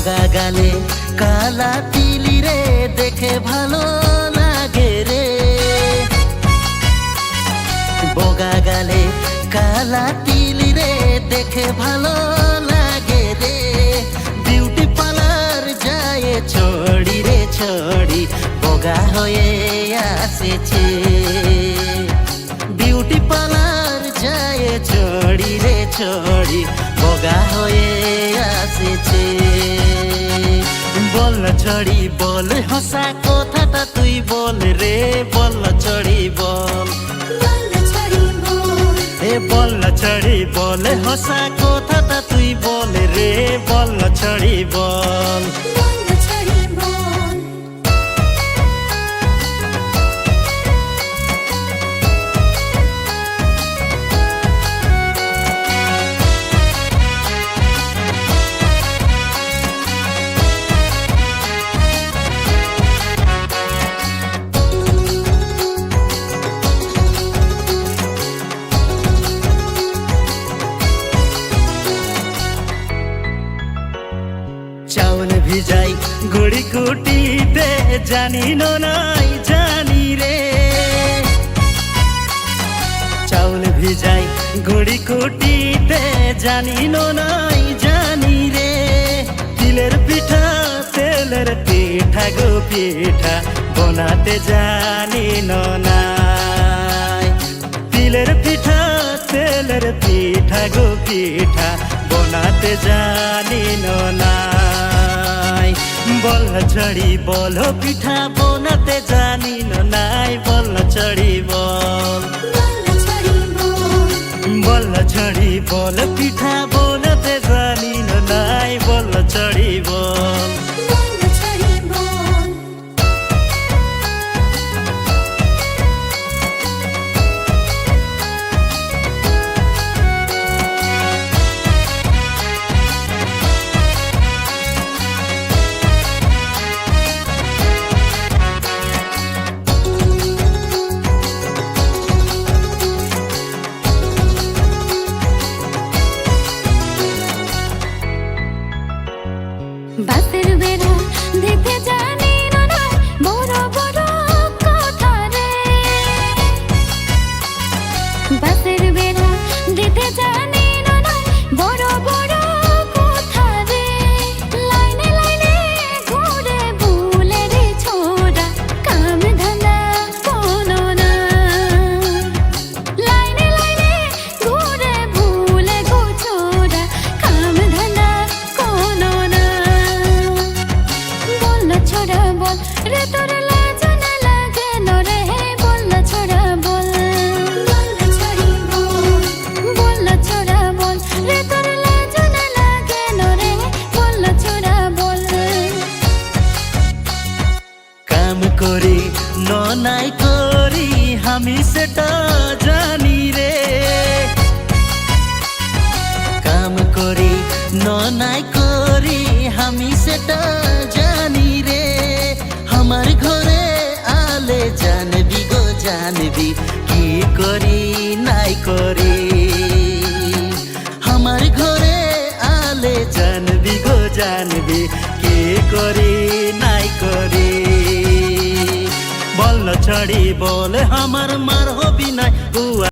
বগা গালে কালা তিলি রে দেখে ভালো লাগে রে। বগা গালে কালা তিলি রে দেখে ভালো লাগে রে। বিউটি পার্লার যায় ছড়ি রে ছড়ি বগা হয়ে আসেছে। বিউটি পার্লার যায় ছড়ি রে ছড়ি বগা হয়ে আসেছে। বল ছড়ি বল হসা কথাটা তুই বল রে। বল ছড়ি বল এ বল ছড়ি বল হসা কথাটা তুই বল রে। বল ছড়ি বল চাউল ভিজাই গুড়ি কুটিতে জানি নাই জানি রে। চাউল ভিজাই গুড়ি কুটিতে জানি নাই জানি রে। তিলের পিঠা তেলের পিঠা গো পিঠা বানাতে জানি নাই। তিলের পিঠা তেলের পিঠা গো পিঠা বানাতে জানি নাই। বল ছড়ি বল পিঠা বানাতে জানি নাই। বল ছড়ি বল বল ছড়ি বল পিঠা বানাতে জানি নাই। বল ছড়ি বল বাসের বেড়া দেখতে জানি না বড় বড় কথা রে। বাসের বেড়া দেখতে জানি না বড় বড় কথা রে। লাইনে লাইনে ঘুরে ভুলে রে ছোড়া কাম ধান্দা কোনো না। লাইনে লাইনে ঘুরে ভুলে গো ছোড়া কাম ধান্দা কোনো না। ছোড়া বল রে তোর লাজ না লাগে নরে। বল ছোড়া বল বল ছোড়া বল রে তোর লাজ না লাগে নরে। বল ছোড়া বল কাম করি নাই করি আমি সেটা জানি রে। কাম করি নাই করি আমি সেটা জানি রে। আমার ঘরে আলে জানবি গো জানবি কি করি নাই করি। আমার ঘরে আলে জানবি গো জানবি কি করি নাই করি। বল ছড়ি বল আমার মার হবি নাই।